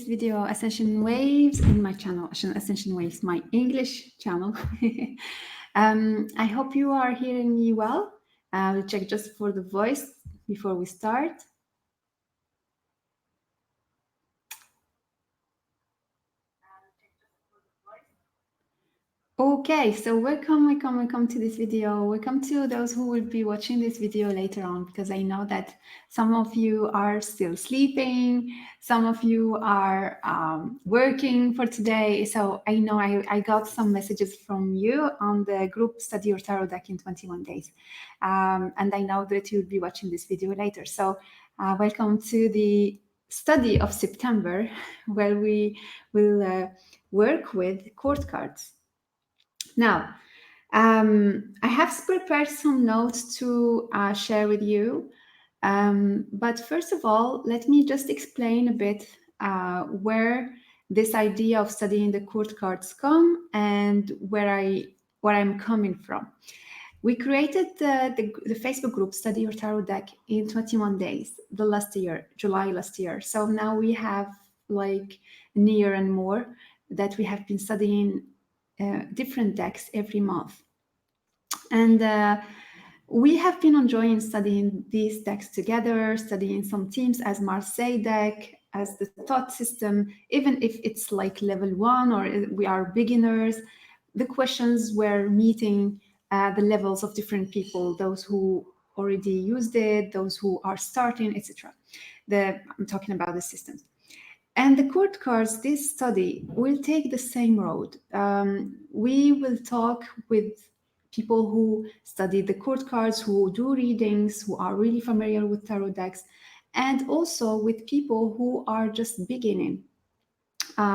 video, Ascension Waves, in my channel, Ascension Waves, my English channel. I hope you are hearing me well. We'll check just for the voice before we start. Okay, so welcome to this video. Welcome to those who will be watching this video later on, because I know that some of you are still sleeping, some of you are working for today. So I know I got some messages from you on the group Study Your Tarot Deck in 21 Days. And I know that you'll be watching this video later. So welcome to the study of September, where we will work with court cards. Now, I have prepared some notes to share with you. But first of all, let me just explain a bit where this idea of studying the court cards come and where I'm coming from. We created the Facebook group Study Your Tarot Deck in 21 days, July last year. So now we have like a year and more that we have been studying different decks every month. And we have been enjoying studying these decks together, studying some themes as Marseille deck, as the thought system, even if it's like level 1 or we are beginners. The questions were meeting the levels of different people, those who already used it, those who are starting, etc. I'm talking about the systems. And the court cards, this study will take the same road. We will talk with people who study the court cards, who do readings, who are really familiar with tarot decks, and also with people who are just beginning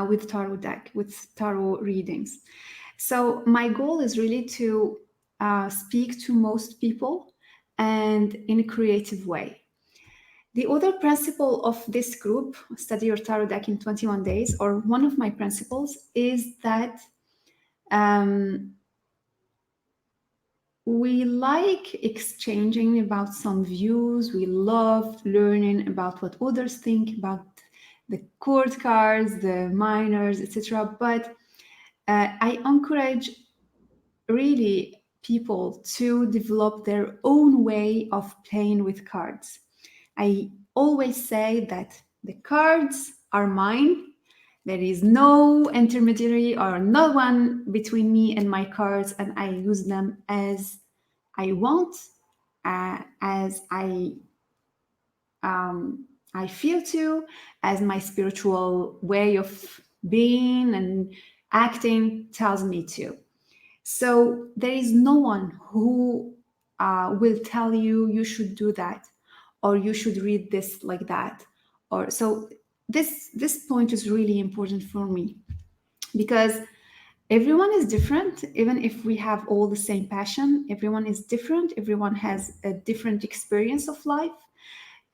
with tarot deck, with tarot readings. So my goal is really to speak to most people and in a creative way. The other principle of this group, Study Your Tarot Deck in 21 Days, or one of my principles, is that we like exchanging about some views. We love learning about what others think about the court cards, the minors, etc. But I encourage really people to develop their own way of playing with cards. I always say that the cards are mine. There is no intermediary or no one between me and my cards, and I use them as I want, as I feel to, as my spiritual way of being and acting tells me to. So there is no one who will tell you you should do that, or you should read this like that. Or so this point is really important for me, because everyone is different. Even if we have all the same passion, everyone is different. Everyone has a different experience of life,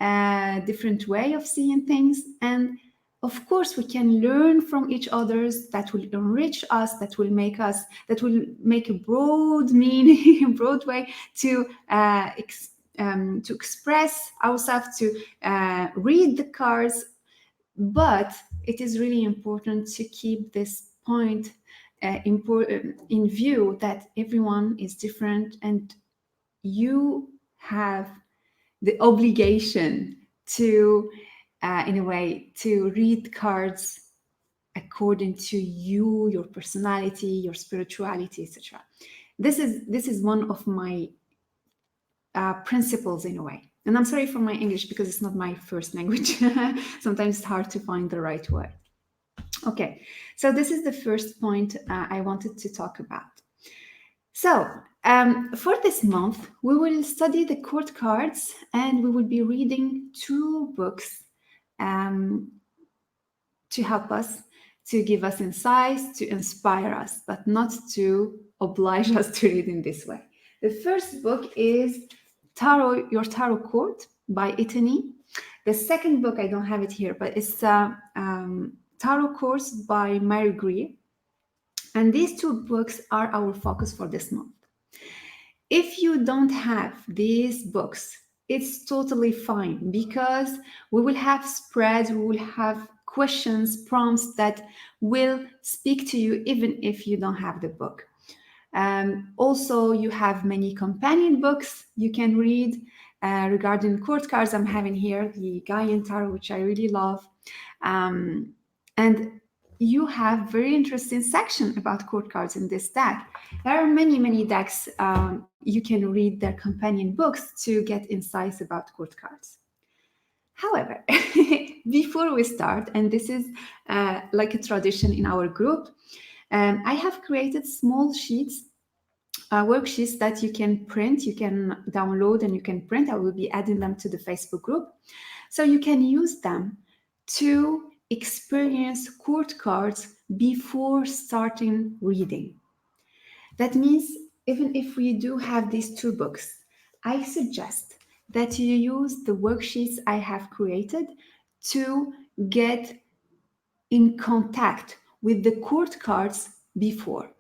a different way of seeing things. And of course, we can learn from each other's. That will enrich us, that will make a broad meaning, a broad way to express ourselves, to read the cards. But it is really important to keep this point in view, that everyone is different, and you have the obligation to, in a way, to read cards according to you, your personality, your spirituality, etc. This is one of my principles in a way. And I'm sorry for my English, because it's not my first language. Sometimes it's hard to find the right word. Okay, so this is the first point I wanted to talk about. So for this month, we will study the court cards, and we will be reading 2 books to help us, to give us insights, to inspire us, but not to oblige us to read in this way. The first book is Your Tarot Court by Italy. The second book, I don't have it here, but it's Tarot Course by Mary Greer. And these 2 books are our focus for this month. If you don't have these books, it's totally fine, because we will have spreads, we will have questions, prompts that will speak to you even if you don't have the book. Also, you have many companion books you can read regarding court cards. I'm having here the Gaian tarot, which I really love. And you have very interesting section about court cards in this deck. There are many decks. You can read their companion books to get insights about court cards. However, before we start, and this is like a tradition in our group, I have created small sheets, worksheets that you can print, you can download and you can print. I will be adding them to the Facebook group. So you can use them to experience court cards before starting reading. That means even if we do have these two books, I suggest that you use the worksheets I have created to get in contact with the court cards before.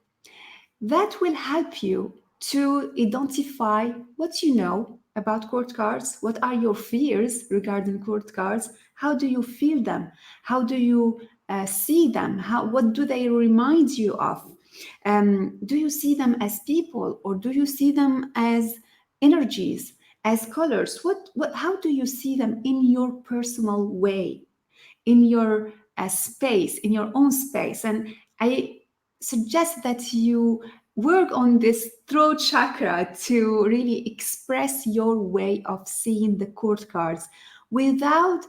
That will help you to identify what you know about court cards, what are your fears regarding court cards, how do you feel them, how do you see them, what do they remind you of? Do you see them as people or do you see them as energies, as colors? How do you see them in your personal way, in your space, in your own space? And I suggest that you work on this throat chakra to really express your way of seeing the court cards without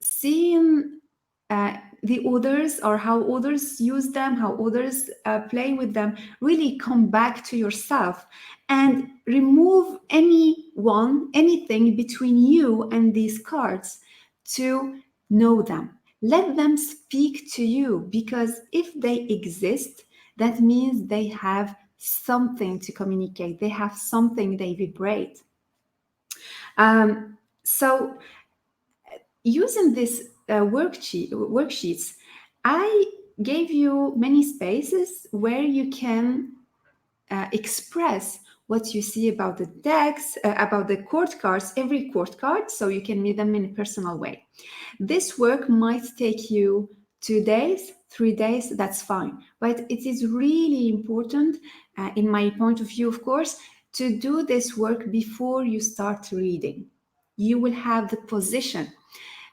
seeing the others or how others use them, how others play with them. Really come back to yourself and remove anything between you and these cards to know them. Let them speak to you, because if they exist, that means they have something to communicate. They have something they vibrate. So using this worksheets, I gave you many spaces where you can express what you see about the decks, about the court cards, every court card, so you can meet them in a personal way. This work might take you 2 days, 3 days, that's fine. But it is really important, in my point of view, of course, to do this work before you start reading. You will have the position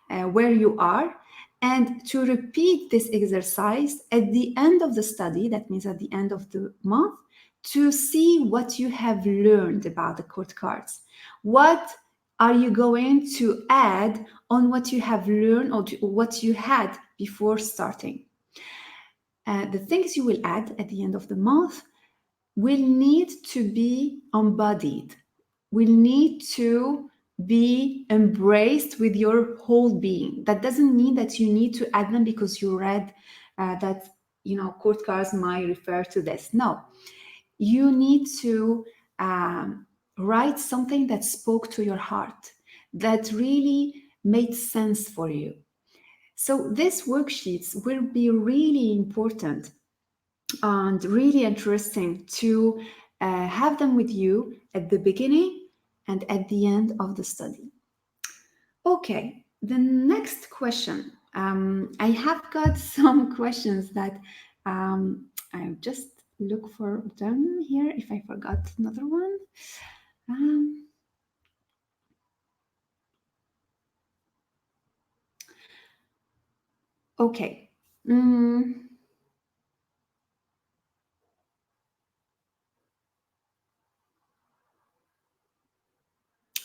where you are, and to repeat this exercise at the end of the study, that means at the end of the month, to see what you have learned about the court cards. What are you going to add on what you have learned or what you had before starting? The things you will add at the end of the month will need to be embodied, will need to be embraced with your whole being. That doesn't mean that you need to add them because you read that, court cards might refer to this. No, you need to write something that spoke to your heart, that really made sense for you. So these worksheets will be really important and really interesting to have them with you at the beginning and at the end of the study. Okay, the next question. I have got some questions that I just look for them here if I forgot another one. Okay.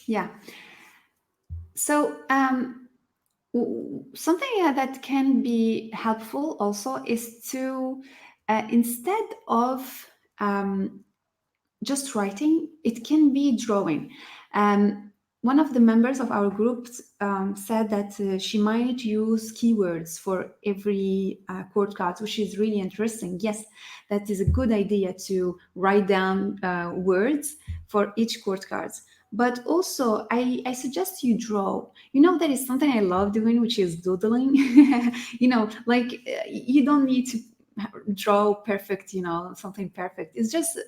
Yeah. So something that can be helpful also is to, instead of just writing, it can be drawing. One of the members of our group said that she might use keywords for every court card, which is really interesting. Yes, that is a good idea to write down words for each court cards. But also, I suggest you draw. There is something I love doing, which is doodling. You don't need to draw perfect, something perfect. It's just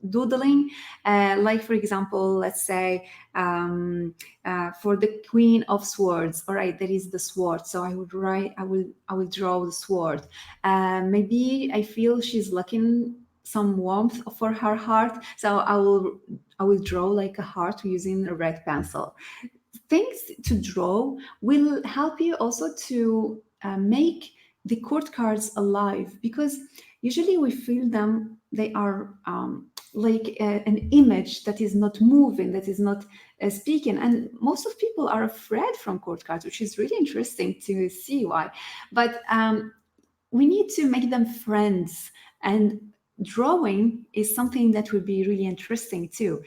doodling. Like for example, let's say for the Queen of Swords. All right, there is the sword, so I would write. I will draw the sword. Maybe I feel she's looking some warmth for her heart, so I will draw like a heart using a red pencil. Things to draw will help you also to make the court cards alive, because usually we feel them, they are like an image that is not moving, that is not speaking, and most of people are afraid from court cards, which is really interesting to see why. But we need to make them friends, and drawing is something that would be really interesting too,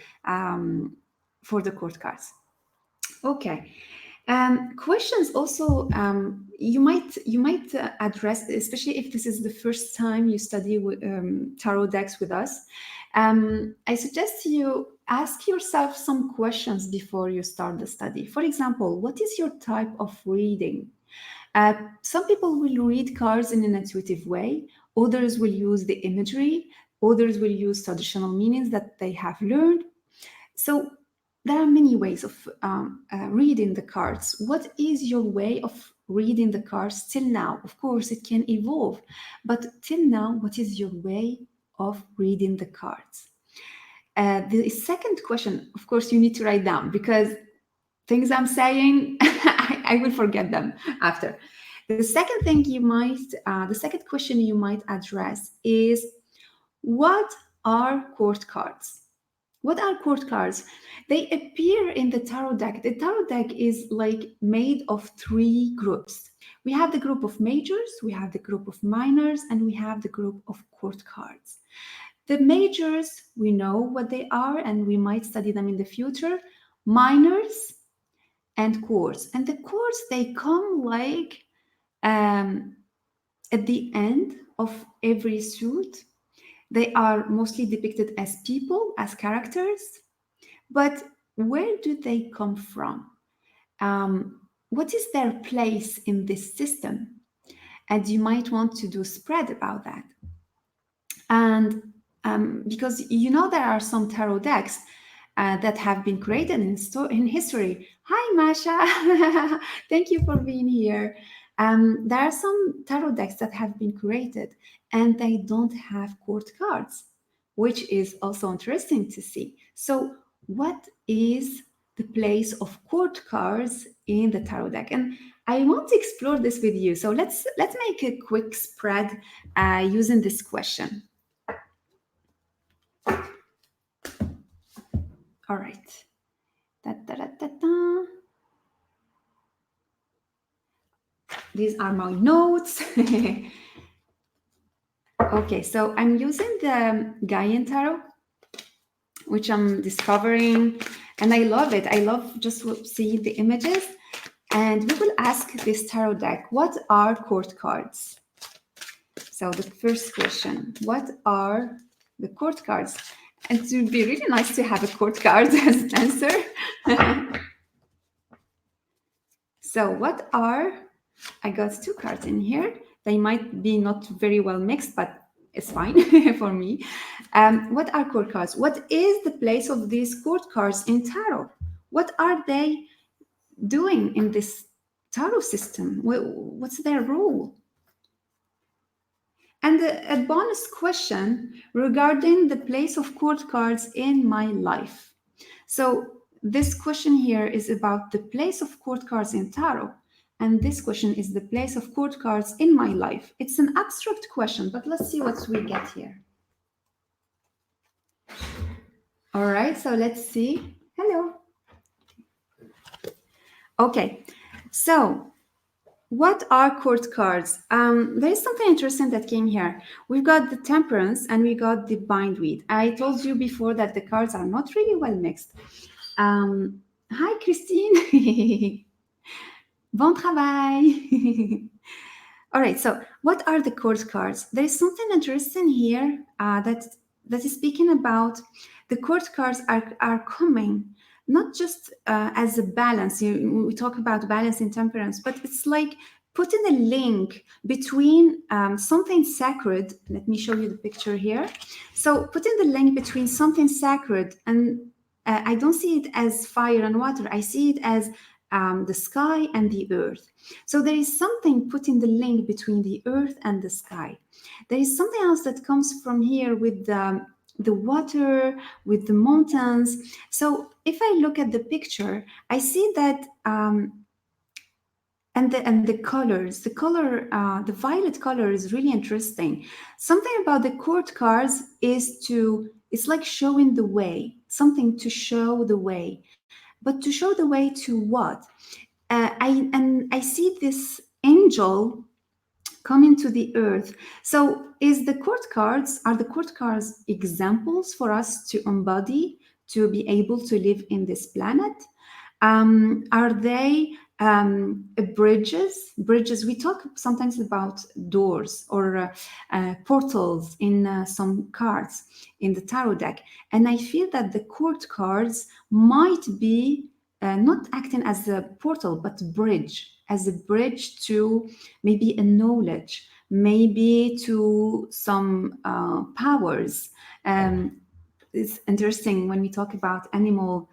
for the court cards. Okay. Questions also, you might address, especially if this is the first time you study tarot decks with us. I suggest you ask yourself some questions before you start the study. For example, what is your type of reading? Some people will read cards in an intuitive way. Others will use the imagery. Others will use traditional meanings that they have learned. So there are many ways of reading the cards. What is your way of reading the cards till now? Of course, it can evolve, but till now, what is your way of reading the cards? The second question, of course, you need to write down, because things I'm saying, I will forget them after. The second question you might address is, what are court cards? What are court cards? They appear in the tarot deck. The tarot deck is like made of three groups. We have the group of majors, we have the group of minors, and we have the group of court cards. The majors, we know what they are, and we might study them in the future. Minors and courts. And the courts, they come like at the end of every suit. They are mostly depicted as people, as characters, but where do they come from? What is their place in this system? And you might want to do spread about that. And because you know there are some tarot decks that have been created in history. Hi, Masha. Thank you for being here. There are some tarot decks that have been created and they don't have court cards, which is also interesting to see. So what is the place of court cards in the tarot deck? And I want to explore this with you. So let's make a quick spread using this question. All right. Da, da, da, da, da. These are my notes. Okay, so I'm using the Gaian tarot, which I'm discovering, and I love it. I love just seeing the images. And we will ask this tarot deck, what are court cards? So the first question, what are the court cards? And it would be really nice to have a court card as an answer. So what are, I got two cards in here. They might be not very well mixed, but it's fine for me. What are court cards? What is the place of these court cards in tarot? What are they doing in this tarot system? What's their role? And a bonus question regarding the place of court cards in my life. So this question here is about the place of court cards in tarot. And this question is the place of court cards in my life. It's an abstract question, but let's see what we get here. All right, so let's see. Hello. Okay, so what are court cards? There is something interesting that came here. We've got the Temperance and we got the Bindweed. I told you before that the cards are not really well mixed. Hi, Christine. Bon travail. All right, so what are the court cards? There is something interesting here that is speaking about the court cards are coming not just as a balance. We talk about balance in Temperance, but it's like putting a link between something sacred. Let me show you the picture here. So putting the link between something sacred and I don't see it as fire and water. I see it as the sky and the earth. So there is something putting the link between the earth and the sky. There is something else that comes from here with the water, with the mountains. So if I look at the picture, I see that and the colors, the violet color is really interesting. Something about the court cards is it's like showing the way, something to show the way. But to show the way to what? I see this angel coming to the earth. So is the court cards, are the court cards examples for us to embody, to be able to live in this planet? Are they bridges? Bridges. We talk sometimes about doors or portals in some cards in the tarot deck, and I feel that the court cards might be not acting as a portal, but bridge, as a bridge to maybe a knowledge, maybe to some powers. It's interesting when we talk about animal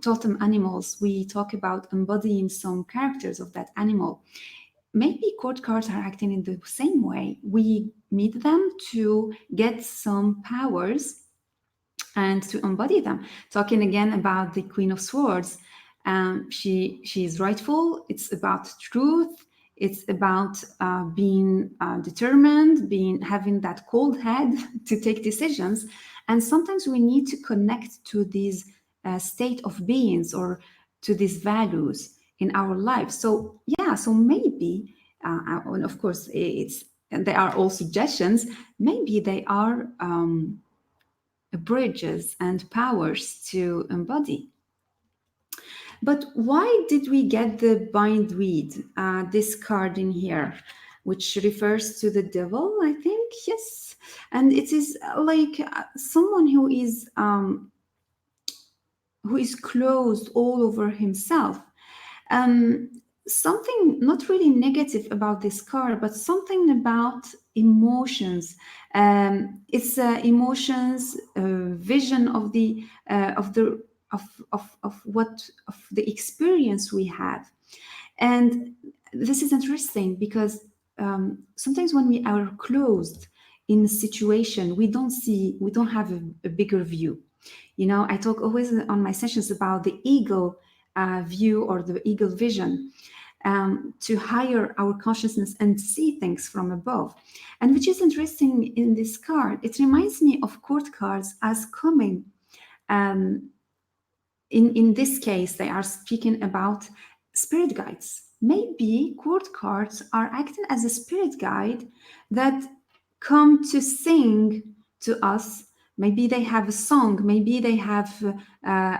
totem animals, we talk about embodying some characters of that animal. Maybe court cards are acting in the same way. We meet them to get some powers and to embody them. Talking again about the Queen of Swords, she is rightful. It's about truth. It's about being determined, being having that cold head to take decisions. And sometimes we need to connect to these state of beings or to these values in our lives. So yeah, so maybe, and of course, and they are all suggestions. Maybe they are. Bridges and powers to embody. But why did we get the bindweed, this card in here, which refers to the devil, I think? Yes. And it is like someone who is closed all over himself. Um, Something not really negative about this card, but something about emotions. It's emotions, vision of the experience we have, and this is interesting because sometimes when we are closed in a situation, we don't have a bigger view. You know, I talk always on my sessions about the eagle view or the eagle vision, to higher our consciousness and see things from above. And which is interesting in this card, it reminds me of court cards as coming. Um, in this case, they are speaking about spirit guides. Maybe court cards are acting as a spirit guide that come to sing to us. Maybe they have a song, maybe they have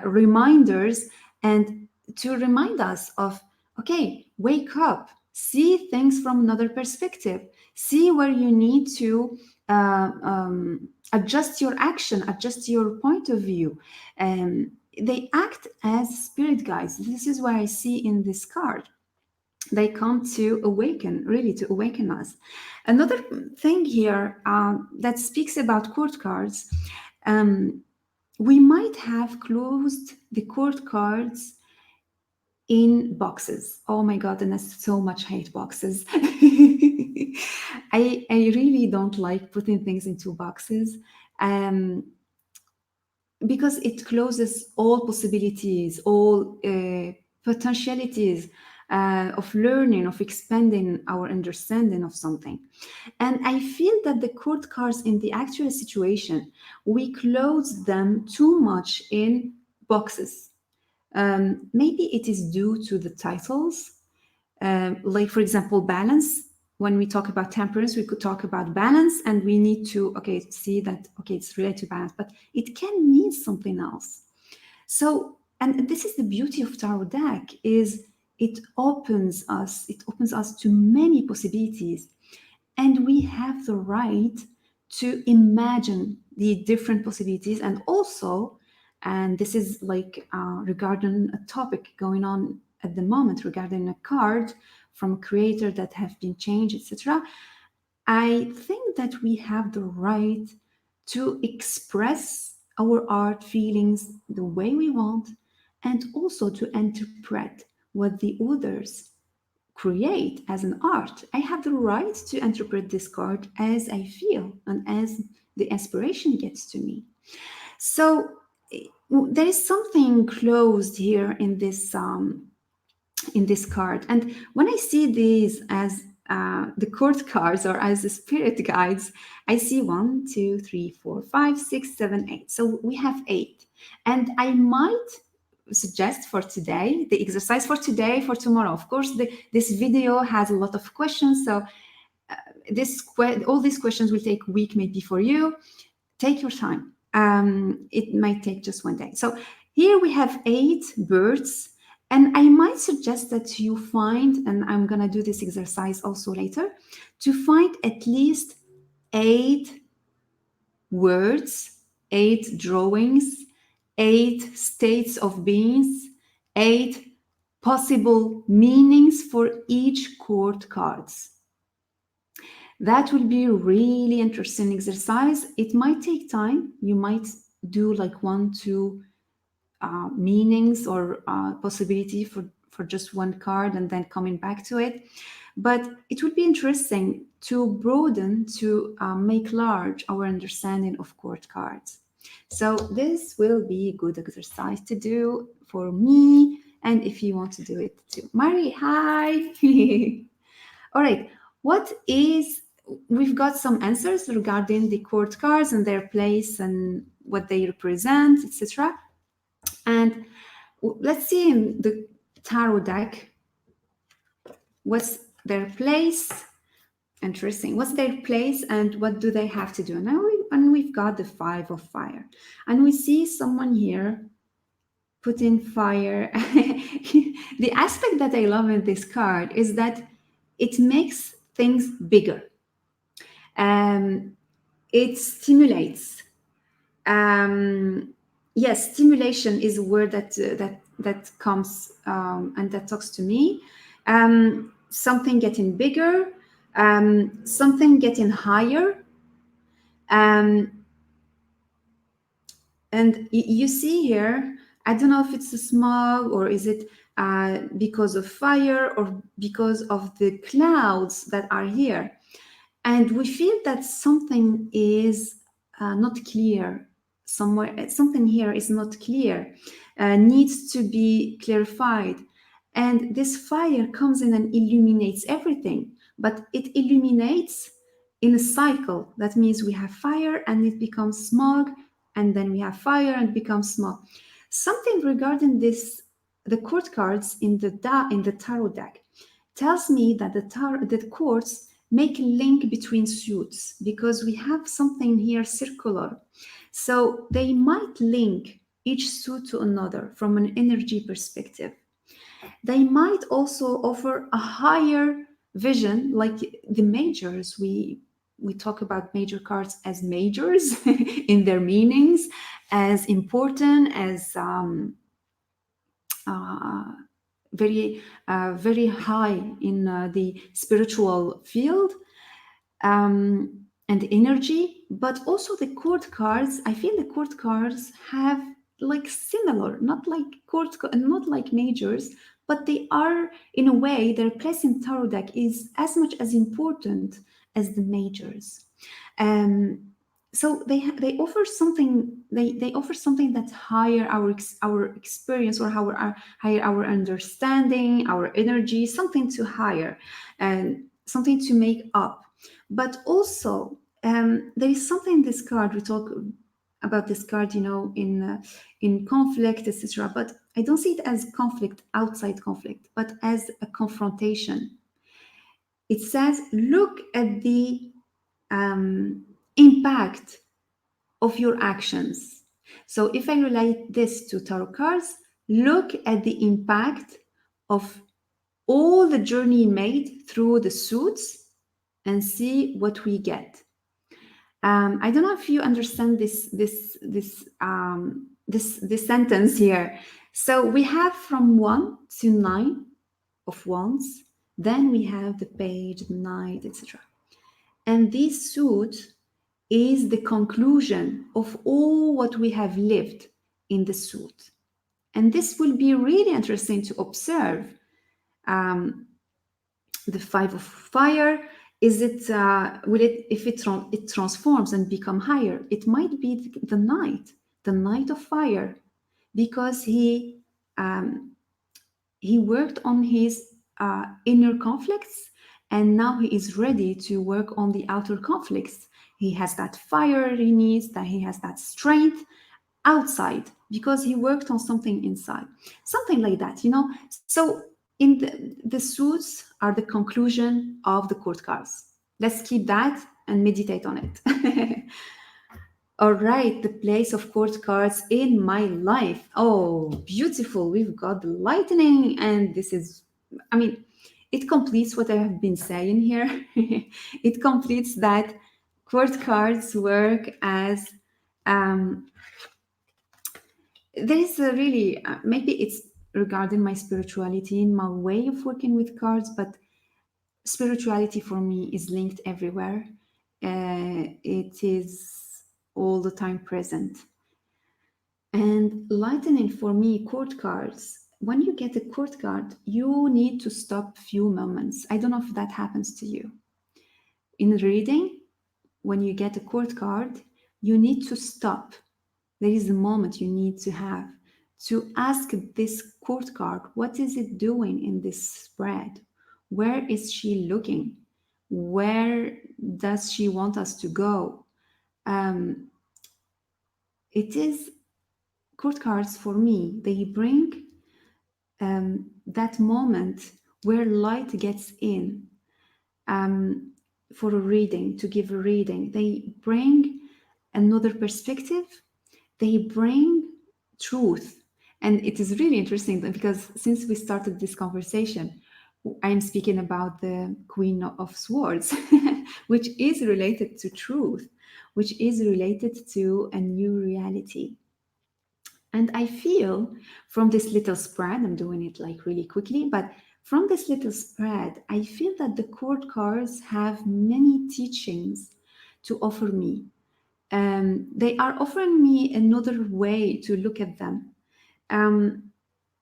reminders, and to remind us of, okay, wake up, see things from another perspective, see where you need to adjust your action, adjust your point of view. They act as spirit guides. This is what I see in this card. They come to awaken, really to awaken us. Another thing here that speaks about court cards, we might have closed the court cards in boxes. Oh my God, and I so much hate boxes. I really don't like putting things into boxes. Because it closes all possibilities, all potentialities of learning, of expanding our understanding of something. And I feel that the court cards in the actual situation, we close them too much in boxes. Maybe it is due to the titles, like for example, balance. When we talk about temperance, we could talk about balance, and we need to see that it's related to balance, but it can mean something else. So, and this is the beauty of tarot deck, is it opens us to many possibilities, and we have the right to imagine the different possibilities. And also, and this is like regarding a topic going on at the moment regarding a card from a creator that have been changed, etc., I think that we have the right to express our art feelings the way we want, and also to interpret what the others create as an art. I have the right to interpret this card as I feel and as the inspiration gets to me. So there is something closed here in this card, and when I see these as the court cards or as the spirit guides, I see 1, 2, 3, 4, 5, 6, 7, 8. So we have 8, and I might suggest for today, the exercise for today, for tomorrow. Of course, this video has a lot of questions, so all these questions will take a week maybe for you. Take your time. It might take just one day. So here we have 8 birds, and I might suggest that you find, and I'm gonna do this exercise also later, to find at least 8 words, 8 drawings, 8 states of beings, 8 possible meanings for each court cards. That will be a really interesting exercise. It might take time. You might do like 1, 2 meanings or possibility for just one card and then coming back to it. But it would be interesting to broaden, to make large our understanding of court cards. So this will be a good exercise to do for me, and if you want to do it too. Mari, hi! All right, we've got some answers regarding the court cards and their place and what they represent, etc. And let's see in the tarot deck, what's their place? Interesting. What's their place and what do they have to do? Now we've got the 5 of fire, and we see someone here putting fire. The aspect that I love in this card is that it makes things bigger. It stimulates. Yes, stimulation is a word that comes and that talks to me. Something getting bigger, something getting higher. And you see here, I don't know if it's a smog or is it because of fire or because of the clouds that are here. And we feel that something is not clear somewhere. Something here is not clear, needs to be clarified. And this fire comes in and illuminates everything, but it illuminates in a cycle. That means we have fire and it becomes smog, and then we have fire and it becomes smog. Something regarding this, the court cards in the tarot deck, tells me that the courts make a link between suits, because we have something here circular. So they might link each suit to another from an energy perspective. They might also offer a higher vision, like the majors. We talk about major cards as majors in their meanings, as important, as very high in the spiritual field and energy. But also the court cards, I feel the court cards have like similar, not like majors, but they are, in a way, their place in tarot deck is as much as important as the majors. So they offer something. They offer something that's higher our experience, or higher our understanding, our energy, something to higher, and something to make up. But also there is something in this card. We talk about this card, in conflict, etc. But I don't see it as conflict, outside conflict, but as a confrontation. It says, look at the impact of your actions. So if I relate this to tarot cards, look at the impact of all the journey made through the suits and see what we get. I don't know if you understand this sentence here. So we have from 1 to 9 of wands, Then we have the page, the knight, etc. And this suit is the conclusion of all what we have lived in the suit. And this will be really interesting to observe. Um, the five of fire, is it will it, if it transforms and become higher, it might be the knight of fire, because he worked on his inner conflicts, and now he is ready to work on the outer conflicts. He has that fire he needs, that he has that strength outside because he worked on something inside, something like that, you know. So in the suits are the conclusion of the court cards. Let's keep that and meditate on it. All right, the place of court cards in my life. Oh, beautiful. We've got the lightning, and this is, I mean, it completes what I have been saying here. It completes that court cards work as, um, there is a really, maybe it's regarding my spirituality and my way of working with cards, but spirituality for me is linked everywhere. It is all the time present. And lightning for me, court cards. When you get a court card, you need to stop few moments. I don't know if that happens to you. In reading, when you get a court card, you need to stop. There is a moment you need to have to ask this court card, what is it doing in this spread? Where is she looking? Where does she want us to go? Um, it is court cards for me. They bring that moment where light gets in, for a reading, to give a reading. They bring another perspective. They bring truth. And it is really interesting because since we started this conversation, I'm speaking about the Queen of Swords, which is related to truth, which is related to a new reality. And I feel from this little spread, I'm doing it like really quickly, but from this little spread, I feel that the court cards have many teachings to offer me. They are offering me another way to look at them,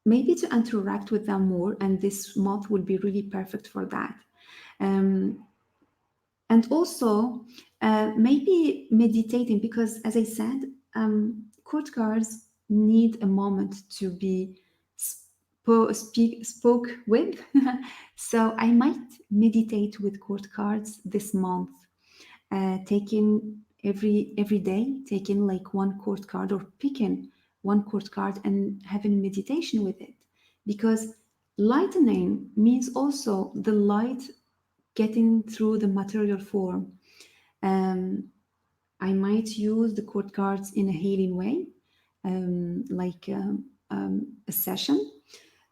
maybe to interact with them more, and this month will be really perfect for that. Um, and also, maybe meditating, because as I said, court cards need a moment to be spoke with. So I might meditate with court cards this month, taking every day, taking like one court card or picking one court card and having meditation with it, because lightning means also the light getting through the material form. um, I might use the court cards in a healing way, like a session.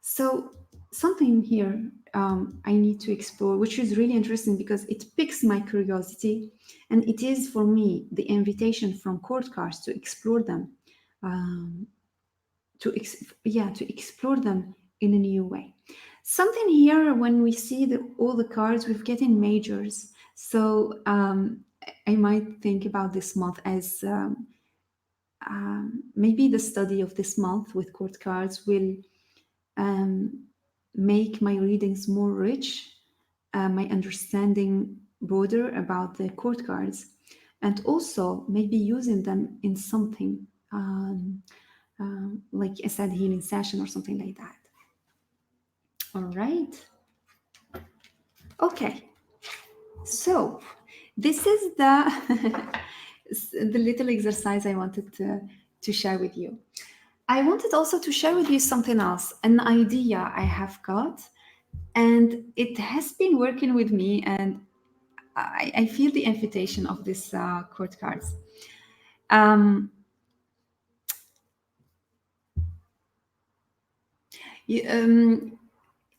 So something here I need to explore, which is really interesting because it piques my curiosity, and it is for me the invitation from court cards to explore them, um, to explore them in a new way. Something here when we see all the cards we've getting majors. So I might think about this month as maybe the study of this month with court cards will make my readings more rich, my understanding broader about the court cards, and also maybe using them in something like I said, healing session or something like that. All right. Okay. So this is the the little exercise I wanted to share with you. I wanted also to share with you something else, an idea I have got, and it has been working with me, and I feel the invitation of this court cards. Um, you,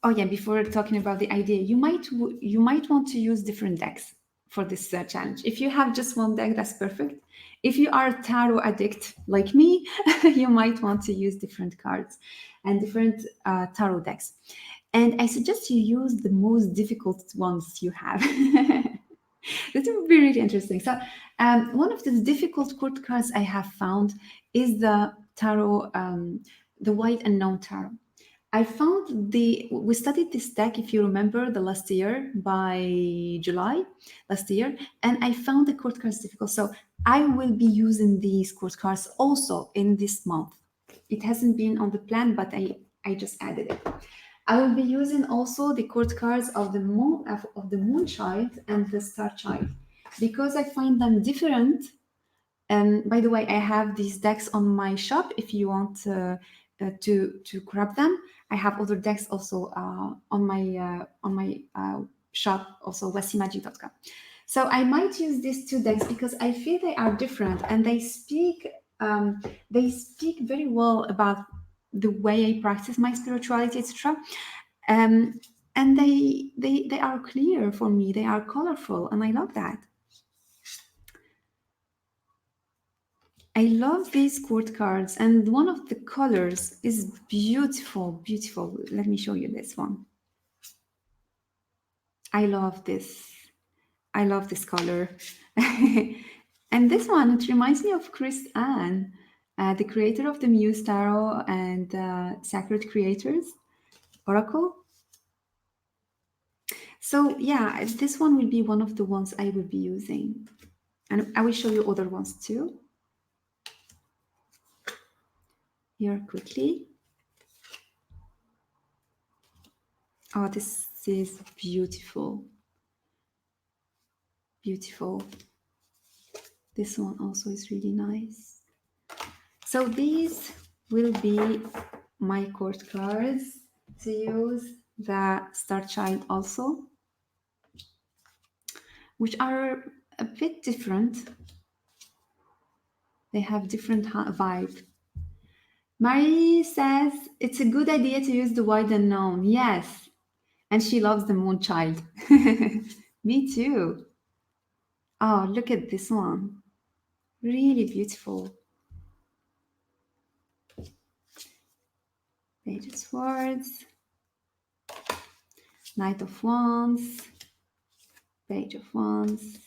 oh yeah, before talking about the idea, you might want to use different decks for this challenge. If you have just one deck, that's perfect. If you are a tarot addict like me, you might want to use different cards and different tarot decks. And I suggest you use the most difficult ones you have. That would be really interesting. So, one of the difficult court cards I have found is the tarot, the White Unknown Tarot. I found we studied this deck, if you remember, the last year by July last year, and I found the court cards difficult. So I will be using these court cards also in this month. It hasn't been on the plan, but I just added it. I will be using also the court cards of the MoonChild and the Starchild because I find them different. And by the way, I have these decks on my shop if you want to grab them. I have other decks also on my shop, also westimagic.com. So I might use these two decks because I feel they are different and they speak very well about the way I practice my spirituality, etc. Um, and they are clear for me. They are colorful, and I love that. I love these court cards, and one of the colors is beautiful, beautiful. Let me show you this one. I love this. I love this color. And this one, it reminds me of Chris Ann, the creator of the Muse Tarot and Sacred Creators Oracle. So yeah, this one will be one of the ones I will be using. And I will show you other ones too. Here quickly. Oh, this is beautiful. Beautiful. This one also is really nice. So these will be my court cards to use. The Starchild also, which are a bit different. They have different vibe. Marie says it's a good idea to use the White Unknown. Yes. And she loves the MoonChild. Me too. Oh, look at this one. Really beautiful. Page of Swords. Knight of Wands. Page of Wands.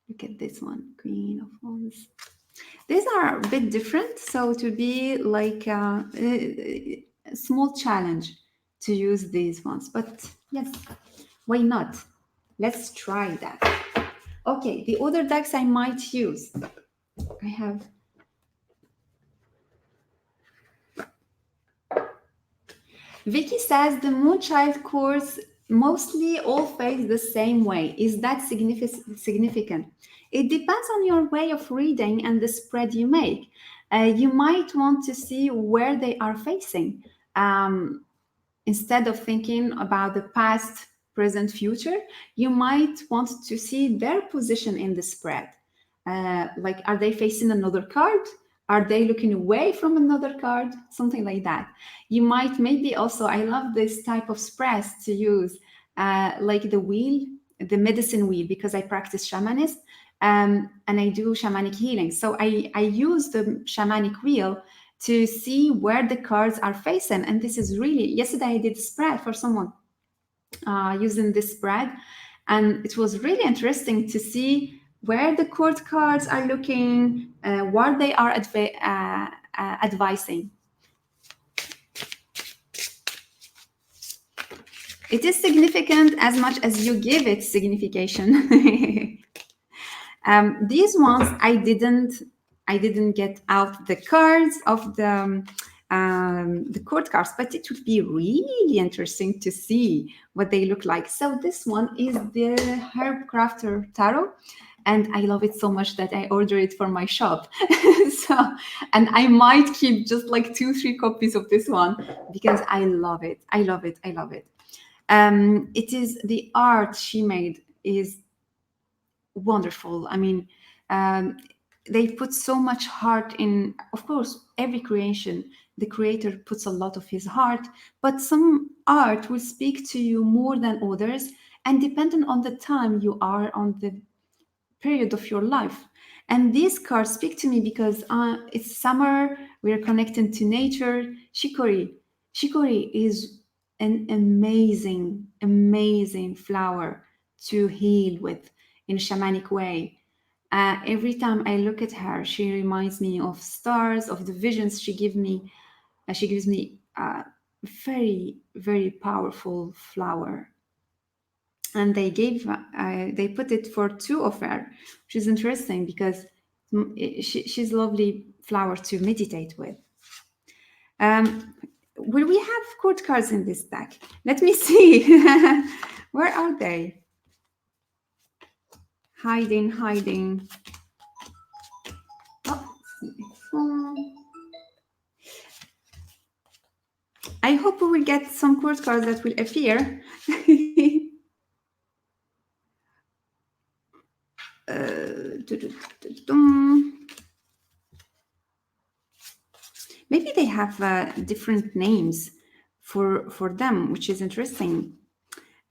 Look at this one. Queen of Wands. These are a bit different. So it will be like a small challenge to use these ones. But yes, why not? Let's try that. Okay, the other decks I might use. I have Vicky says the MoonChild course mostly all face the same way. Is that significant? It depends on your way of reading and the spread you make. You might want to see where they are facing. Instead of thinking about the past, present, future, you might want to see their position in the spread. Like, are they facing another card? Are they looking away from another card? Something like that. You might maybe also, I love this type of spreads to use, like the wheel, the medicine wheel, because I practice shamanist and I do shamanic healing. So I use the shamanic wheel to see where the cards are facing. And this is really, yesterday I did a spread for someone using this spread. And it was really interesting to see where the court cards are looking, what they are advising. It is significant as much as you give it signification. These ones I didn't get out the cards of the court cards, but it would be really interesting to see what they look like. So this one is the Herbcrafter Tarot, and I love it so much that I order it for my shop. And I might keep just like 2-3 copies of this one because I love it. I love it. I love it. It is the art she made is wonderful. I mean, they put so much heart in. Of course, every creation, the creator puts a lot of his heart, but some art will speak to you more than others, and depending on the time you are on the period of your life. And these cards speak to me because it's summer, we're connected to nature. Shikori is an amazing, amazing flower to heal with in a shamanic way. Every time I look at her, she reminds me of stars, of the visions she gives me. She gives me a very, very powerful flower. And they put it for two of her, which is interesting because she's a lovely flower to meditate with. Will we have code cards in this deck? Let me see. Where are they? Hiding, hiding. Oh, I hope we will get some code cards that will appear. Maybe they have different names for them, which is interesting.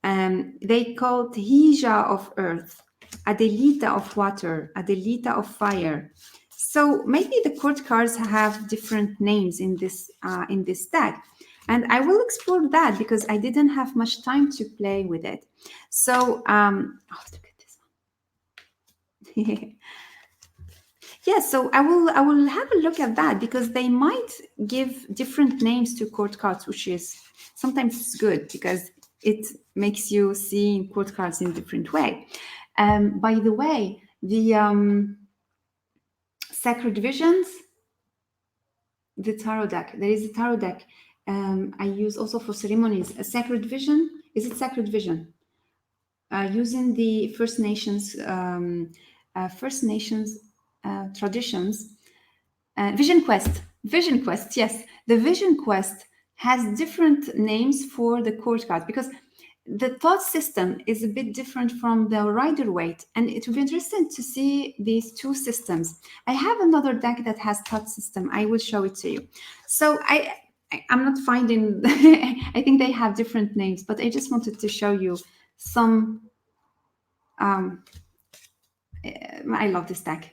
They call Hija of Earth, Adelita of Water, Adelita of Fire. So maybe the court cards have different names in this deck. And I will explore that because I didn't have much time to play with it. So, look at this one. Yeah, so I will have a look at that because they might give different names to court cards, which is sometimes good because it makes you see court cards in a different way. By the way, the Sacred Visions, the tarot deck, there is a tarot deck I use also for ceremonies. A Sacred Vision, is it Sacred Vision? Using the First Nations traditions. Vision Quest, yes. The Vision Quest has different names for the court cards because the thought system is a bit different from the Rider-Waite, and it will be interesting to see these two systems. I have another deck that has thought system. I will show it to you. So I'm not finding, I think they have different names, but I just wanted to show you some, I love this deck.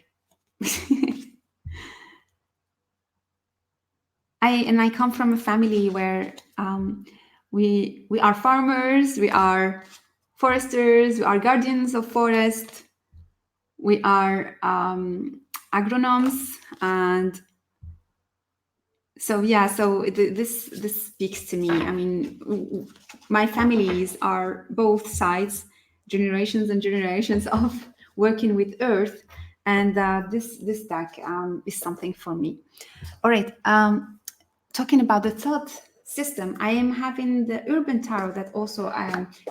I come from a family where we are farmers, we are foresters, we are guardians of forest, we are agronomes, and so yeah. So this speaks to me. I mean, my families are both sides, generations and generations of working with earth, and this deck is something for me. All right. Talking about the thought system, I am having the Urban Tarot that also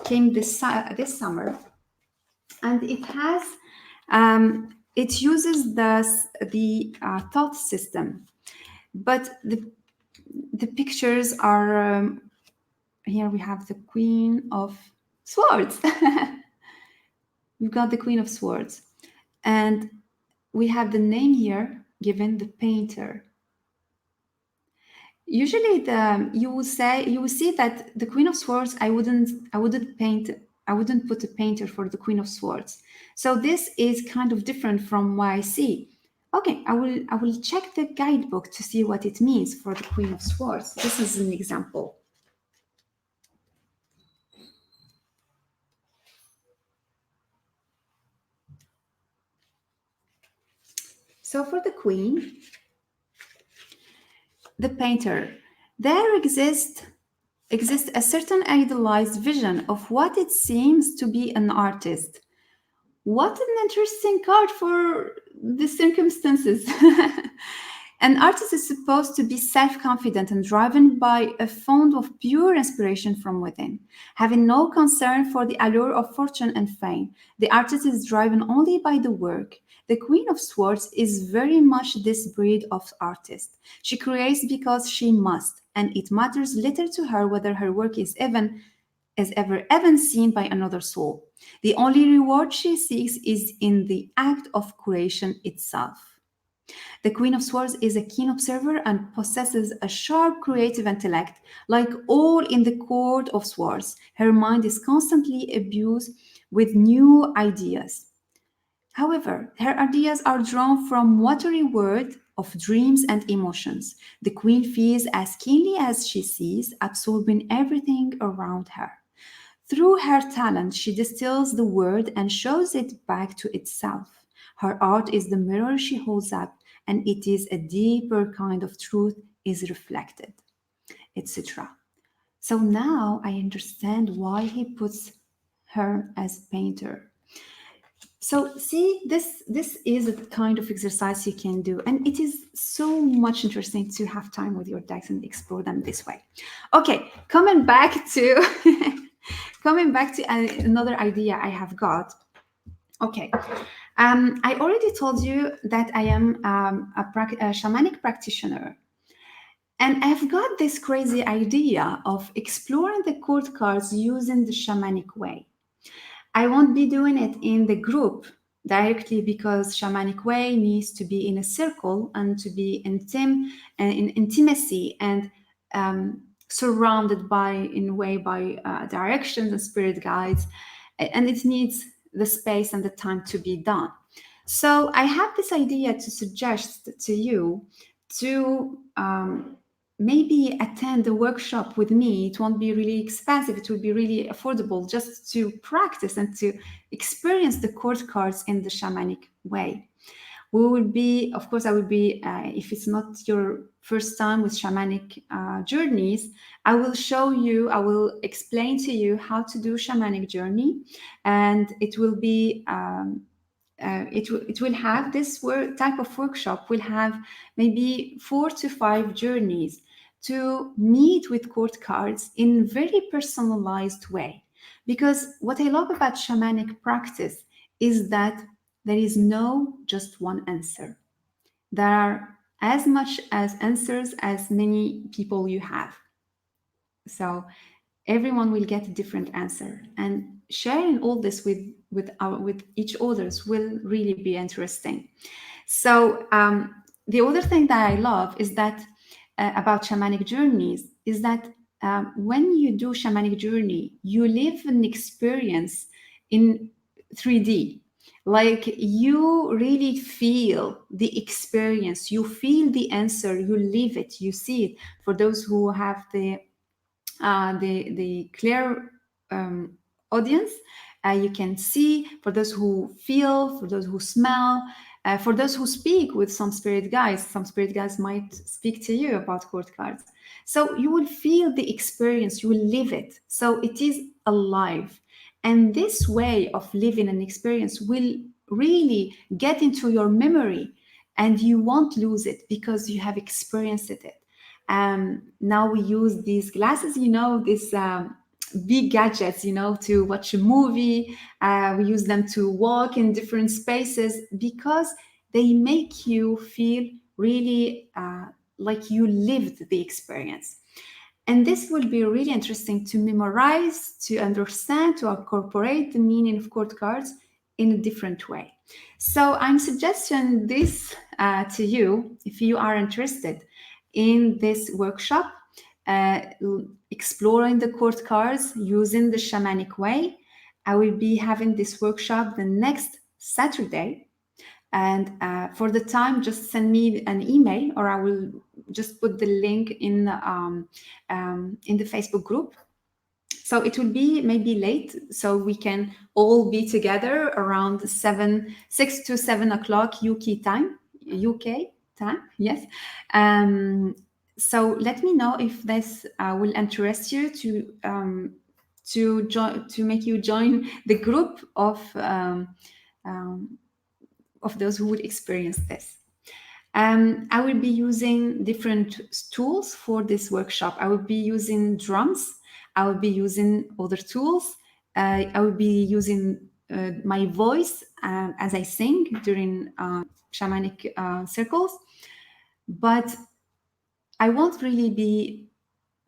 came this summer, and it has it uses the thought system, but the pictures are here. We have the Queen of Swords. We've got the Queen of Swords, and we have the name here given, the Painter. Usually, you will see that the Queen of Swords, I wouldn't put a painter for the Queen of Swords. So this is kind of different from what I see. Okay, I will check the guidebook to see what it means for the Queen of Swords. This is an example. So for the Queen, the Painter, there exists a certain idealized vision of what it seems to be an artist. What an interesting card for the circumstances. An artist is supposed to be self-confident and driven by a fount of pure inspiration from within, having no concern for the allure of fortune and fame. The artist is driven only by the work. The Queen of Swords is very much this breed of artist. She creates because she must, and it matters little to her whether her work is ever even seen by another soul. The only reward she seeks is in the act of creation itself. The Queen of Swords is a keen observer and possesses a sharp creative intellect. Like all in the Court of Swords, her mind is constantly abused with new ideas. However, her ideas are drawn from watery words of dreams and emotions. The queen feels as keenly as she sees, absorbing everything around her. Through her talent, she distills the world and shows it back to itself. Her art is the mirror she holds up, and it is a deeper kind of truth is reflected, etc. So now I understand why he puts her as painter. So see, this is a kind of exercise you can do, and it is so much interesting to have time with your decks and explore them this way. Okay, coming back to coming back to another idea I have got. Okay, I already told you that I am a shamanic practitioner, and I've got this crazy idea of exploring the court cards using the shamanic way. I won't be doing it in the group directly because shamanic way needs to be in a circle and to be in intimacy and surrounded by in a way by directions and spirit guides, and it needs the space and the time to be done. So I have this idea to suggest to you to maybe attend a workshop with me. It won't be really expensive, it will be really affordable, just to practice and to experience the court cards in the shamanic way. We will be, of course, I will be, if it's not your first time with shamanic journeys, I will show you, I will explain to you how to do shamanic journey, and it will be it will have this type of workshop will have maybe 4 to 5 journeys to meet with court cards in very personalized way. Because what I love about shamanic practice is that there is no just one answer. There are as much as answers as many people you have. So everyone will get a different answer, and sharing all this with each others will really be interesting. So the other thing that I love is that about shamanic journeys is that when you do shamanic journey, you live an experience in 3D. Like you really feel the experience, you feel the answer, you live it, you see it. For those who have the clear audience, you can see. For those who feel, for those who smell, for those who speak with some spirit guides might speak to you about court cards. So you will feel the experience, you will live it. So it is alive. And this way of living an experience will really get into your memory, and you won't lose it because you have experienced it. Now we use these glasses, these big gadgets, to watch a movie. We use them to walk in different spaces because they make you feel really like you lived the experience. And this will be really interesting to memorize, to understand, to incorporate the meaning of court cards in a different way. So I'm suggesting this to you if you are interested in this workshop, uh, exploring the court cards using the shamanic way. I will be having this workshop the next Saturday. And for the time, just send me an email, or I will just put the link in the Facebook group. So it will be maybe late, so we can all be together around 6 to 7 o'clock UK time. Yes. So let me know if this will interest you to make you join the group of those who would experience this. I will be using different tools for this workshop. I will be using drums. I will be using other tools. I will be using my voice as I sing during shamanic circles. But I won't really be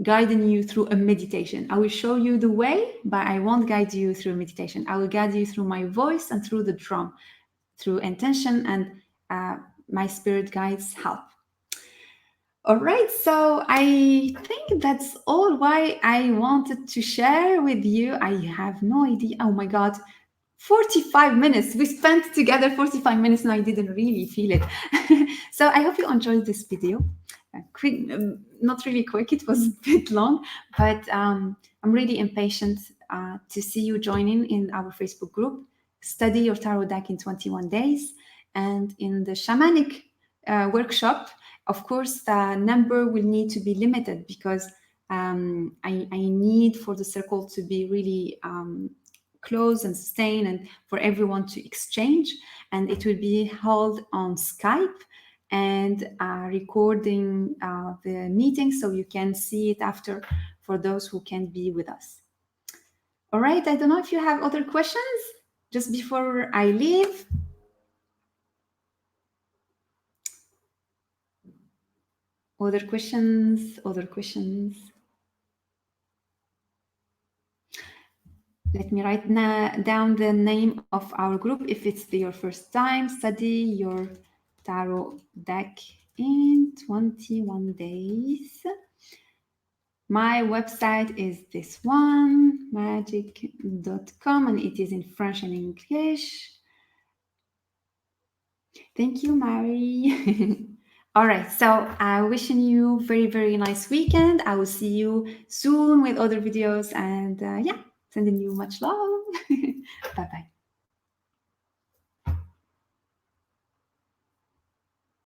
guiding you through a meditation. I will show you the way, but I won't guide you through meditation. I will guide you through my voice and through the drum, through intention and my spirit guides help. All right, so I think that's all why I wanted to share with you. I have no idea. Oh my God, 45 minutes. We spent together 45 minutes and I didn't really feel it. So I hope you enjoyed this video. Quick, not really quick, it was a bit long, but I'm really impatient to see you joining in our Facebook group, Study Your Tarot Deck in 21 Days. And in the shamanic workshop, of course, the number will need to be limited because I need for the circle to be really close and sustain and for everyone to exchange. And it will be held on Skype and recording the meeting so you can see it after for those who can be with us. All right, I don't know if you have other questions just before I leave. Other questions, other questions. Let me write down the name of our group if it's your first time. Study your tarot deck in 21 days. My website is this one, magic.com, and it is in French and English. Thank you, Mary. All right, so wishing you very, very nice weekend. I will see you soon with other videos and yeah, sending you much love. Bye-bye.